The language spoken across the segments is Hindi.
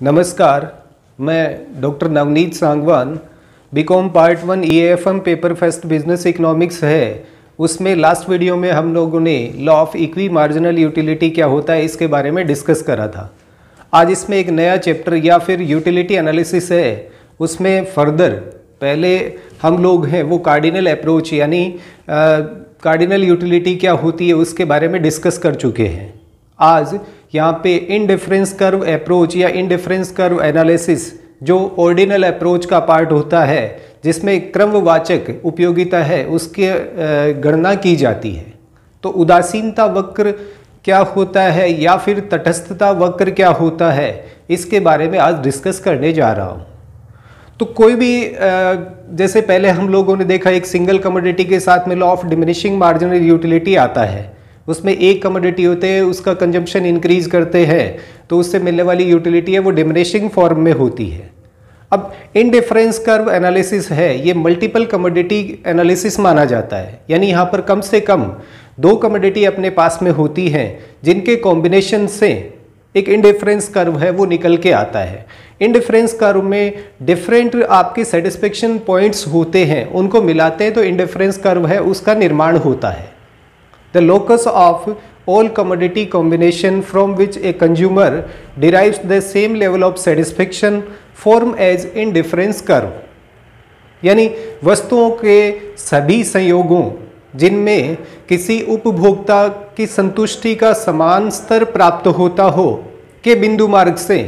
नमस्कार, मैं doctor Navneet Sangwan. BCom part 1 EAFM paper first business economics है, उसमें लास्ट वीडियो में हम लोगों ने law of equi marginal utility क्या होता है इसके बारे में डिस्कस करा था। आज इसमें एक नया चैप्टर या फिर यूटिलिटी एनालिसिस है, उसमें फर्दर पहले हम लोग हैं वो कार्डिनल अप्रोच यानी कार्डिनल यूटिलिटी क्या होती है उसके बारे में डिस्कस कर चुके हैं। आज यहाँ पे इनडिफरेंस कर्व अप्रोच या इनडिफरेंस कर्व एनालिसिस जो ऑर्डिनल अप्रोच का पार्ट होता है, जिसमें क्रमवाचक उपयोगिता है उसकी गणना की जाती है। तो उदासीनता वक्र क्या होता है या फिर तटस्थता वक्र क्या होता है इसके बारे में आज डिस्कस करने जा रहा हूँ। तो कोई भी जैसे पहले हम लोगों ने देखा एक सिंगल कमोडिटी के साथ में law of diminishing marginal utility आता है, उसमें एक कमोडिटी होते हैं, उसका कंजम्पशन इंक्रीज करते हैं तो उससे मिलने वाली यूटिलिटी है वो डिमिनिशिंग फॉर्म में होती है। अब इनडिफरेंस कर्व एनालिसिस है, ये मल्टीपल कमोडिटी एनालिसिस माना जाता है, यानी यहाँ पर कम से कम दो कमोडिटी अपने पास में होती हैं जिनके कॉम्बिनेशन से एक इनडिफरेंस कर्व है वो निकल के आता है। इनडिफरेंस कर्व में डिफरेंट आपके सेटिस्फेक्शन पॉइंट्स होते हैं, उनको मिलाते हैं तो इनडिफरेंस कर्व है उसका निर्माण होता है। The locus of all commodity combination from which a consumer derives the same level of satisfaction form as indifference curve, यानी वस्तुओं के सभी संयोगों जिनमें किसी उपभोक्ता की संतुष्टि का समान स्तर प्राप्त होता हो के बिंदु मार्ग से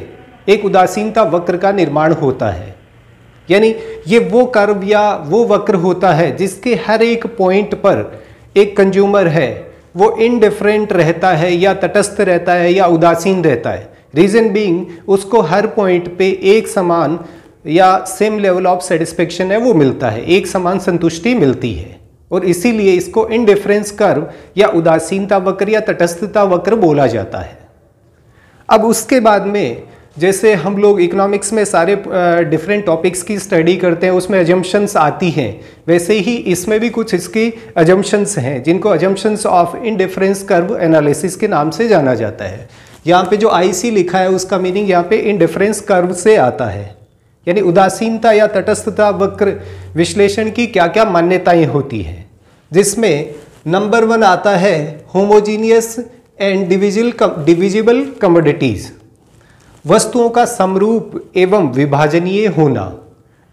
एक उदासीनता वक्र का निर्माण होता है। यानी ये वो कर्व या वो वक्र होता है जिसके हर एक पॉइंट पर एक कंज्यूमर है वो इनडिफरेंट रहता है या तटस्थ रहता है या उदासीन रहता है। रीजन बीइंग उसको हर पॉइंट पे एक समान या सेम लेवल ऑफ सेटिस्फेक्शन है वो मिलता है, एक समान संतुष्टि मिलती है और इसीलिए इसको इनडिफरेंस कर्व या उदासीनता वक्र या तटस्थता वक्र बोला जाता है। अब उसके बाद में जैसे हम लोग इकोनॉमिक्स में सारे डिफरेंट टॉपिक्स की स्टडी करते हैं उसमें अजम्पशंस आती हैं, वैसे ही इसमें भी कुछ इसकी अजम्पशंस हैं जिनको assumptions of indifference curve analysis के नाम से जाना जाता है। यहाँ पे जो IC लिखा है उसका मीनिंग यहाँ पे इनडिफरेंस कर्व से आता है, यानी उदासीनता या तटस्थता वक्र विश्लेषण की क्या क्या मान्यताएं होती हैं, जिसमें नंबर 1 आता है होमोजीनियस एंड डिविजिबल कमोडिटीज, वस्तुओं का समरूप एवं विभाजनीय होना।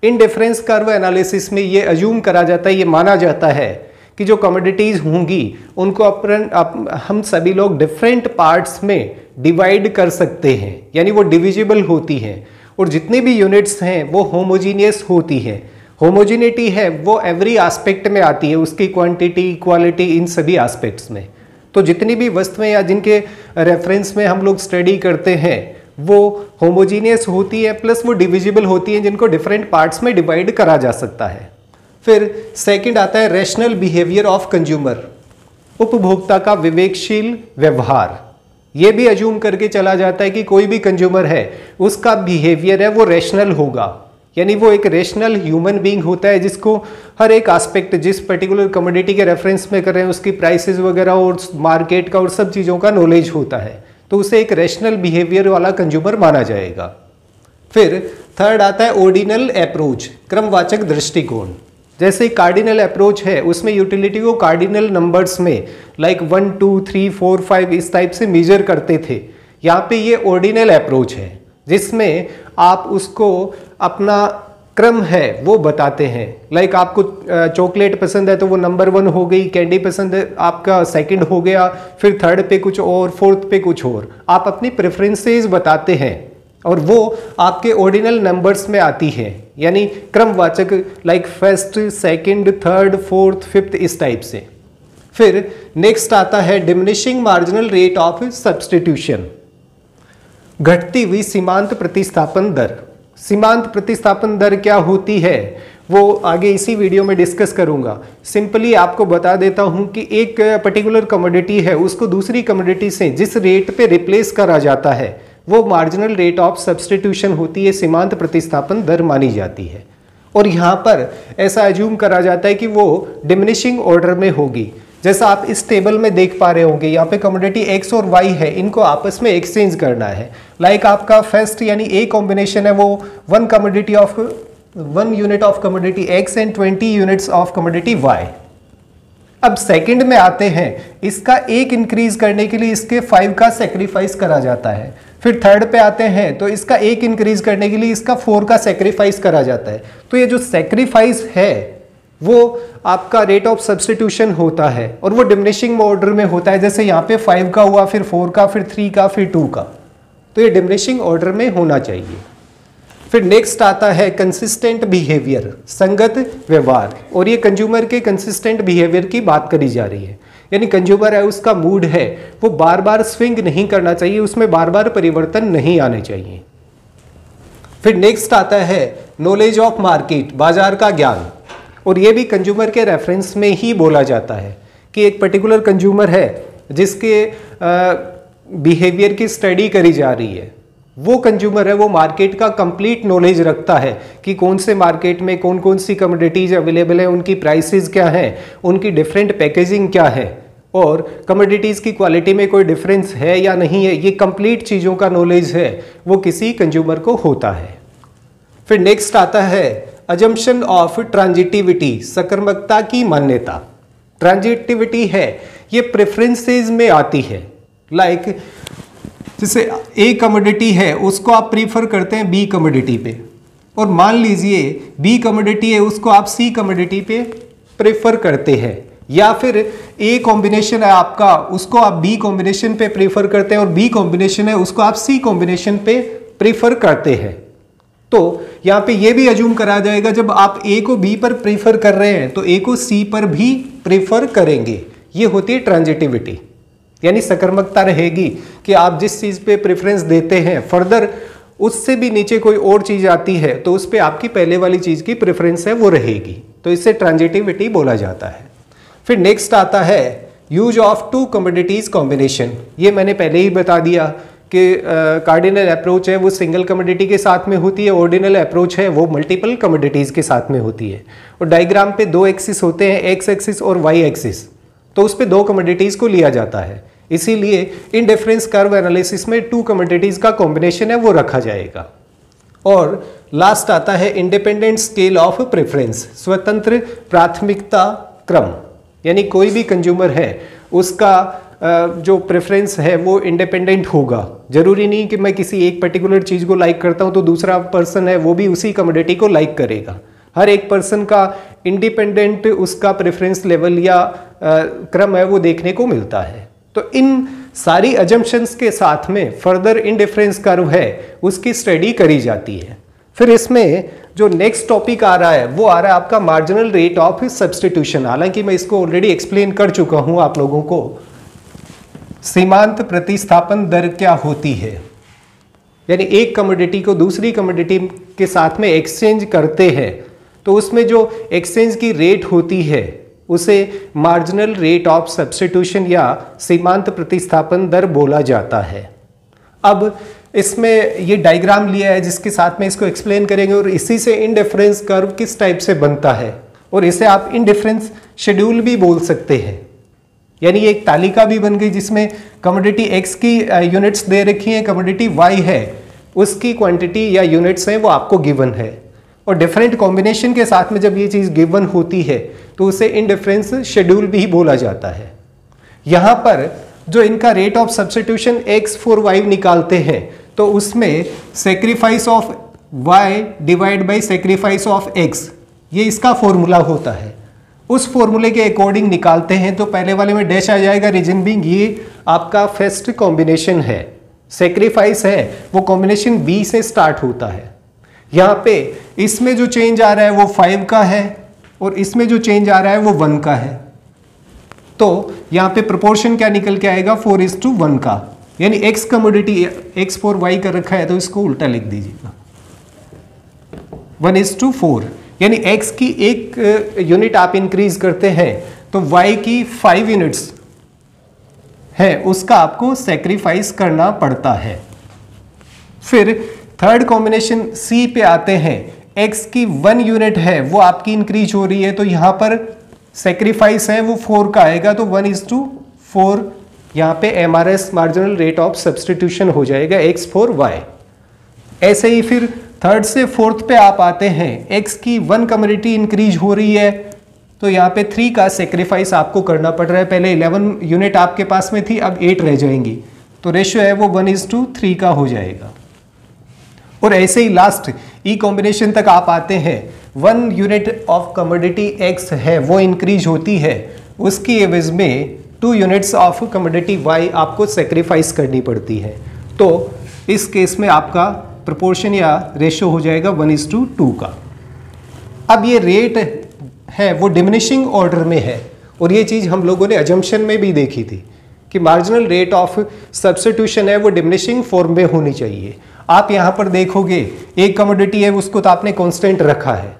इनडिफरेंस कर्व एनालिसिस में ये अज्यूम करा जाता है, ये माना जाता है कि जो कमोडिटीज़ होंगी उनको हम सभी लोग डिफरेंट पार्ट्स में डिवाइड कर सकते हैं, यानी वो डिविजिबल होती हैं और जितनी भी यूनिट्स हैं वो होमोजीनियस होती हैं। होमोजीनिटी है वो एवरी एस्पेक्ट में आती है, उसकी क्वांटिटी क्वालिटी इन सभी एस्पेक्ट्स में। तो जितनी भी वस्तुएं या जिनके रेफरेंस में हम लोग स्टडी करते हैं वो होमोजीनियस होती है प्लस वो डिविजिबल होती हैं जिनको डिफरेंट पार्ट्स में डिवाइड करा जा सकता है। फिर सेकंड आता है रैशनल बिहेवियर ऑफ कंज्यूमर, उपभोक्ता का विवेकशील व्यवहार। ये भी अज्यूम करके चला जाता है कि कोई भी कंज्यूमर है उसका बिहेवियर है वो रैशनल होगा, यानी वो एक रैशनल ह्यूमन बीइंग होता है जिसको हर एक एस्पेक्ट जिस पर्टिकुलर कमोडिटी के रेफरेंस में कर रहे हैं उसकी प्राइसेस वगैरह और मार्केट का और सब चीज़ों का नॉलेज होता है, तो उसे एक रैशनल बिहेवियर वाला कंज्यूमर माना जाएगा। फिर थर्ड आता है ऑर्डिनल अप्रोच, क्रमवाचक दृष्टिकोण। जैसे कार्डिनल अप्रोच है उसमें यूटिलिटी को कार्डिनल नंबर्स में लाइक 1 2 3 4 5 इस टाइप से मेजर करते थे। यहाँ पे ये ऑर्डिनल अप्रोच है जिसमें आप उसको अपना क्रम है वो बताते हैं। लाइक आपको चॉकलेट पसंद है तो वो नंबर 1 हो गई, कैंडी पसंद है आपका सेकंड हो गया, फिर थर्ड पे कुछ और, फोर्थ पे कुछ और। आप अपनी प्रेफरेंसेस बताते हैं और वो आपके ऑर्डिनल नंबर्स में आती है, यानी क्रमवाचक like first second third fourth fifth इस टाइप से। फिर नेक्स्ट आता है diminishing marginal rate of substitution, घटती हुई सीमांत प्रतिस्थापन दर। सीमांत प्रतिस्थापन दर क्या होती है वो आगे इसी वीडियो में डिस्कस करूंगा। सिंपली आपको बता देता हूं कि एक पर्टिकुलर कमोडिटी है उसको दूसरी कमोडिटी से जिस रेट पे रिप्लेस करा जाता है वो मार्जिनल रेट ऑफ सब्स्टिट्यूशन होती है, सीमांत प्रतिस्थापन दर मानी जाती है। और यहाँ पर ऐसा अज्यूम करा जाता है कि वो डिमिनिशिंग ऑर्डर में होगी, जैसा आप इस टेबल में देख पा रहे होंगे, यहाँ पे कमोडिटी एक्स और वाई है, इनको आपस में एक्सचेंज करना है। लाइक आपका फर्स्ट यानी ए कॉम्बिनेशन है वो 1 unit of commodity X and 20 units of commodity Y. अब सेकंड में आते हैं, इसका एक इंक्रीज करने के लिए इसके 5 का सेक्रीफाइस करा जाता है। फिर थर्ड पे आते हैं तो इसका एक इंक्रीज करने के लिए इसका 4 का सेक्रीफाइस करा जाता है। तो ये जो सेक्रीफाइस है वो आपका रेट ऑफ सब्स्टिट्यूशन होता है और वो डिमिनिशिंग ऑर्डर में होता है। जैसे यहाँ पे 5 का हुआ, फिर 4 का, फिर 3 का, फिर 2 का, तो ये डिमिनिशिंग ऑर्डर में होना चाहिए। फिर नेक्स्ट आता है कंसिस्टेंट बिहेवियर, संगत व्यवहार, और ये कंज्यूमर के कंसिस्टेंट बिहेवियर की बात करी जा रही है। यानी कंज्यूमर है, उसका मूड है, वो बार बार स्विंग नहीं करना चाहिए, उसमें बार बार परिवर्तन नहीं आने चाहिए। फिर नेक्स्ट आता है नॉलेज ऑफ मार्केट, बाजार का ज्ञान, और ये भी कंज्यूमर के रेफरेंस में ही बोला जाता है कि एक पर्टिकुलर कंज्यूमर है जिसके बिहेवियर की स्टडी करी जा रही है, वो कंज्यूमर है वो मार्केट का कंप्लीट नॉलेज रखता है कि कौन से मार्केट में कौन कौन सी कमोडिटीज अवेलेबल है, उनकी प्राइसेस क्या है, उनकी डिफरेंट पैकेजिंग क्या है, और कमोडिटीज़ की क्वालिटी में कोई डिफरेंस है या नहीं है, ये कंप्लीट चीज़ों का नॉलेज है वो किसी कंज्यूमर को होता है। फिर नेक्स्ट आता है अजम्पशन ऑफ ट्रांजिटिविटी, सकर्मकता की मान्यता। ट्रांजिटिविटी है ये प्रेफरेंसेस में आती है। लाइक जैसे ए कमोडिटी है उसको आप प्रीफर करते हैं बी कमोडिटी पे, और मान लीजिए बी कमोडिटी है उसको आप सी कमोडिटी पे प्रेफर करते हैं, या फिर ए कॉम्बिनेशन है आपका उसको आप बी कॉम्बिनेशन पे प्रेफर करते हैं, और बी कॉम्बिनेशन है उसको आप सी कॉम्बिनेशन पे प्रेफर करते हैं। तो यहाँ पे ये भी अज्यूम करा जाएगा जब आप ए को बी पर प्रेफर कर रहे हैं तो ए को सी पर भी प्रेफर करेंगे। ये होती है ट्रांजिटिविटी, यानी सकर्मकता रहेगी कि आप जिस चीज़ पे प्रेफरेंस देते हैं फर्दर उससे भी नीचे कोई और चीज़ आती है तो उस पर आपकी पहले वाली चीज़ की प्रेफरेंस है वो रहेगी, तो इससे ट्रांजिटिविटी बोला जाता है। फिर नेक्स्ट आता है use of to commodities combination. ये मैंने पहले ही बता दिया कि कार्डिनल अप्रोच है वो सिंगल कमोडिटी के साथ में होती है, ऑर्डिनल अप्रोच है वो मल्टीपल कमोडिटीज़ के साथ में होती है। और डायग्राम पे 2 एक्सिस होते हैं, एक्स एक्सिस और वाई एक्सिस, तो उस पर 2 कमोडिटीज़ को लिया जाता है, इसीलिए इन डिफरेंस कर्व एनालिसिस में 2 कमोडिटीज़ का कॉम्बिनेशन है वो रखा जाएगा। और लास्ट आता है इंडिपेंडेंट स्केल ऑफ प्रेफरेंस, स्वतंत्र प्राथमिकता क्रम, यानी कोई भी कंज्यूमर है उसका जो प्रेफरेंस है वो इंडिपेंडेंट होगा। जरूरी नहीं कि मैं किसी एक पर्टिकुलर चीज़ को लाइक करता हूँ तो दूसरा पर्सन है वो भी उसी कमोडिटी को लाइक करेगा। हर एक पर्सन का इंडिपेंडेंट उसका प्रेफरेंस लेवल या क्रम है वो देखने को मिलता है। तो इन सारी अजम्पशंस के साथ में फर्दर इंडिफरेंस कर्व है उसकी स्टडी करी जाती है। फिर इसमें जो नेक्स्ट टॉपिक आ रहा है वो आ रहा है आपका मार्जिनल रेट ऑफ सब्स्टिट्यूशन। हालांकि मैं इसको ऑलरेडी एक्सप्लेन कर चुका हूं आप लोगों को। सीमांत प्रतिस्थापन दर क्या होती है, यानी एक कमोडिटी को दूसरी कमोडिटी के साथ में एक्सचेंज करते हैं तो उसमें जो एक्सचेंज की रेट होती है उसे मार्जिनल रेट ऑफ सब्स्टिट्यूशन या सीमांत प्रतिस्थापन दर बोला जाता है। अब इसमें ये डायग्राम लिया है जिसके साथ में इसको एक्सप्लेन करेंगे और इसी से इंडिफरेंस कर्व किस टाइप से बनता है, और इसे आप इंडिफरेंस शेड्यूल भी बोल सकते हैं। यानी एक तालिका भी बन गई जिसमें कमोडिटी एक्स की यूनिट्स दे रखी हैं, कमोडिटी वाई है उसकी क्वांटिटी या यूनिट्स हैं वो आपको गिवन है, और डिफरेंट कॉम्बिनेशन के साथ में जब ये चीज़ गिवन होती है तो उसे इंडिफरेंस शेड्यूल भी बोला जाता है। यहाँ पर जो इनका rate of substitution x for y निकालते हैं तो उसमें sacrifice of y divide by sacrifice of x, ये इसका फॉर्मूला होता है। उस फॉर्मूले के अकॉर्डिंग निकालते हैं तो पहले वाले में डैश आ जाएगा, रीजन बीइंग ये आपका फर्स्ट कॉम्बिनेशन है, सेक्रीफाइस है वो कॉम्बिनेशन B से स्टार्ट होता है। यहाँ पे इसमें जो चेंज आ रहा है वो 5 का है और इसमें जो चेंज आ रहा है वो 1 का है, तो यहाँ पे प्रोपोर्शन क्या निकल के आएगा 4:1 का, यानी x commodity x for y कर रखा है तो इसको उल्टा लिख दीजिएगा 1:4, यानी x की एक यूनिट आप इंक्रीज करते हैं तो y की 5 यूनिट्स है उसका आपको सेक्रीफाइस करना पड़ता है। फिर थर्ड कॉम्बिनेशन C पे आते हैं, x की 1 यूनिट है वो आपकी इंक्रीज हो रही है तो यहाँ पर सेक्रीफाइस है वो 4 का आएगा, तो 1:4 यहाँ पे MRS marginal rate of substitution हो जाएगा x फॉर y। ऐसे ही फिर थर्ड से फोर्थ पे आप आते हैं, x की 1 कमोडिटी इंक्रीज हो रही है, तो यहाँ पे 3 का सेक्रीफाइस आपको करना पड़ रहा है। पहले 11 यूनिट आपके पास में थी, अब 8 रह जाएंगी, तो रेशियो है वो 1:3 का हो जाएगा। और ऐसे ही लास्ट ई कॉम्बिनेशन तक आप आते हैं, 1 यूनिट ऑफ कमोडिटी x है वो इंक्रीज होती है, उसकी एवज में 2 यूनिट्स ऑफ कमोडिटी y आपको सेक्रीफाइस करनी पड़ती है। तो इस केस में आपका प्रोपोर्शन या रेशियो हो जाएगा 1:2 का। अब ये रेट है वो डिमिनिशिंग ऑर्डर में है, और ये चीज़ हम लोगों ने अजम्पशन में भी देखी थी कि मार्जिनल रेट ऑफ सब्स्टिट्यूशन है वो डिमिनिशिंग फॉर्म में होनी चाहिए। आप यहाँ पर देखोगे एक कमोडिटी है उसको तो आपने कांस्टेंट रखा है,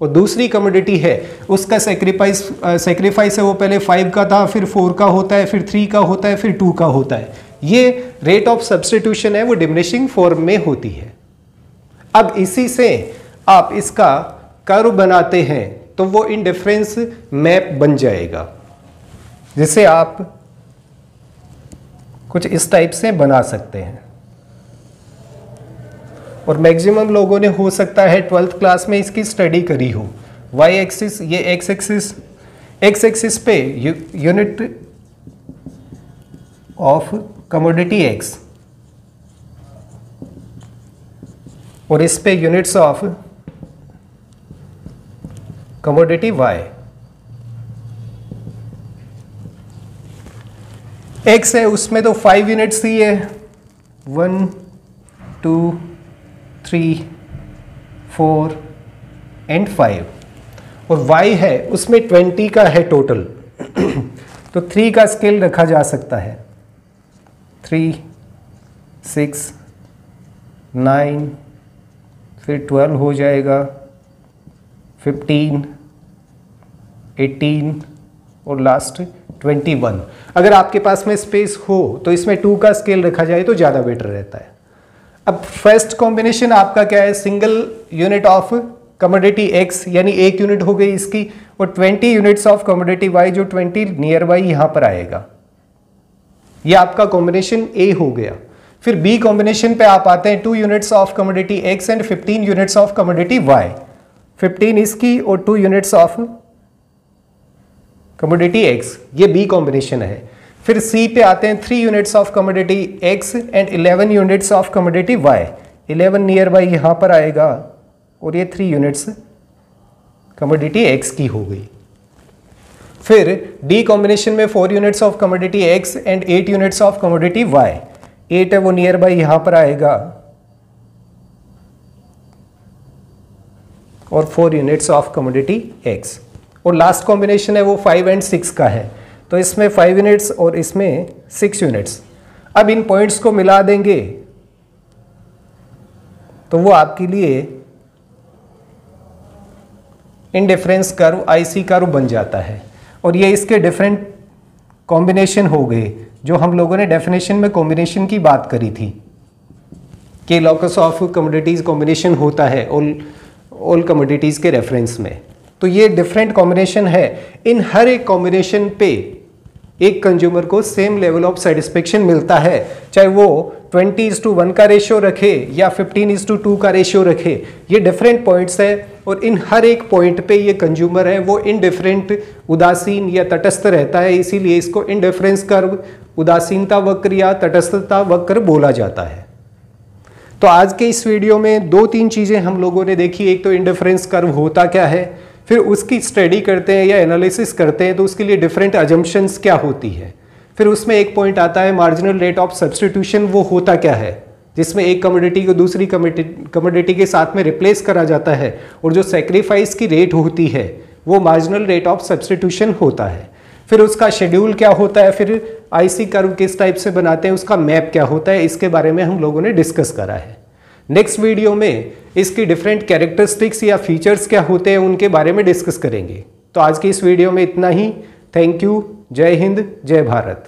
और दूसरी कमोडिटी है उसका सेक्रीफाइस है वो पहले 5 का था, फिर 4 का होता है, फिर 3 का होता है, फिर 2 का होता है। ये रेट ऑफ सब्स्टिट्यूशन है वो डिमिनिशिंग फॉर्म में होती है। अब इसी से आप इसका कर्व बनाते हैं तो वो इंडिफरेंस मैप बन जाएगा, जिसे आप कुछ इस टाइप से बना सकते हैं। और मैक्सिमम लोगों ने हो सकता है 12th क्लास में इसकी स्टडी करी हो। वाई एक्सिस, ये एक्स एक्सिस पे यूनिट ऑफ कमोडिटी एक्स, और इस पे units of commodity Y. X है उसमें तो 5 यूनिट्स ही है, 1 2 3 4 एंड 5, और y है उसमें 20 का है टोटल तो 3 का स्केल रखा जा सकता है, 3 6 9, फिर 12 हो जाएगा, 15 18 और लास्ट 21। अगर आपके पास में स्पेस हो तो इसमें 2 का स्केल रखा जाए तो ज़्यादा बेटर रहता है। अब फर्स्ट कॉम्बिनेशन आपका क्या है, single unit of commodity x, यानी 1 यूनिट हो गई इसकी, और 20 यूनिट्स ऑफ कमोडिटी y, जो 20 नियर बाई यहाँ पर आएगा। ये आपका कॉम्बिनेशन A हो गया। फिर B कॉम्बिनेशन पे आप आते हैं, 2 units of commodity x and 15 units of commodity y, 15 इसकी और 2 यूनिट्स ऑफ कमोडिटी x, ये B कॉम्बिनेशन है। फिर C पे आते हैं, 3 units of commodity x and 11 units of commodity y, 11 near by यहाँ पर आएगा, और ये 3 यूनिट्स कमोडिटी x की हो गई। फिर D कॉम्बिनेशन में 4 units of commodity x and 8 units of commodity y, 8 है वो नियर बाई यहाँ पर आएगा, और 4 यूनिट्स ऑफ कमोडिटी x। और लास्ट कॉम्बिनेशन है वो 5 एंड 6 का है, तो इसमें 5 यूनिट्स और इसमें 6 यूनिट्स। अब इन पॉइंट्स को मिला देंगे तो वो आपके लिए इंडिफरेंस कर्व, आईसी कर्व बन जाता है। और ये इसके डिफरेंट कॉम्बिनेशन हो गए, जो हम लोगों ने डेफिनेशन में कॉम्बिनेशन की बात करी थी कि लॉकस ऑफ कमोडिटीज कॉम्बिनेशन होता है ऑल कमोडिटीज के रेफरेंस में। तो ये डिफरेंट कॉम्बिनेशन है, इन हर एक कॉम्बिनेशन पे एक कंज्यूमर को सेम लेवल ऑफ सेटिस्फेक्शन मिलता है, चाहे वो 20:1 का रेशियो रखे या 15:2 का रेशियो रखे। ये डिफरेंट पॉइंट्स है, और इन हर एक पॉइंट पे ये कंज्यूमर है वो इनडिफरेंट, उदासीन या तटस्थ रहता है, इसीलिए इसको इंडिफरेंस कर्व, उदासीनता वक्र या तटस्थता वक्र बोला जाता है। तो आज के इस वीडियो में 2-3 चीज़ें हम लोगों ने देखी। एक तो इंडिफरेंस कर्व होता क्या है, फिर उसकी स्टडी करते हैं या एनालिसिस करते हैं तो उसके लिए डिफरेंट अजम्पशंस क्या होती है। फिर उसमें एक पॉइंट आता है मार्जिनल रेट ऑफ सब्स्टिट्यूशन, वो होता क्या है, जिसमें एक कमोडिटी को दूसरी कमोडिटी के साथ में रिप्लेस करा जाता है, और जो सेक्रीफाइस की रेट होती है वो मार्जिनल रेट ऑफ सब्स्टिट्यूशन होता है। फिर उसका शेड्यूल क्या होता है, फिर आईसी कर्व किस टाइप से बनाते हैं, उसका मैप क्या होता है, इसके बारे में हम लोगों ने डिस्कस करा है। नेक्स्ट वीडियो में इसकी डिफरेंट कैरेक्टरिस्टिक्स या फीचर्स क्या होते हैं उनके बारे में डिस्कस करेंगे। तो आज की इस वीडियो में इतना ही। Thank you. जय हिंद, जय भारत।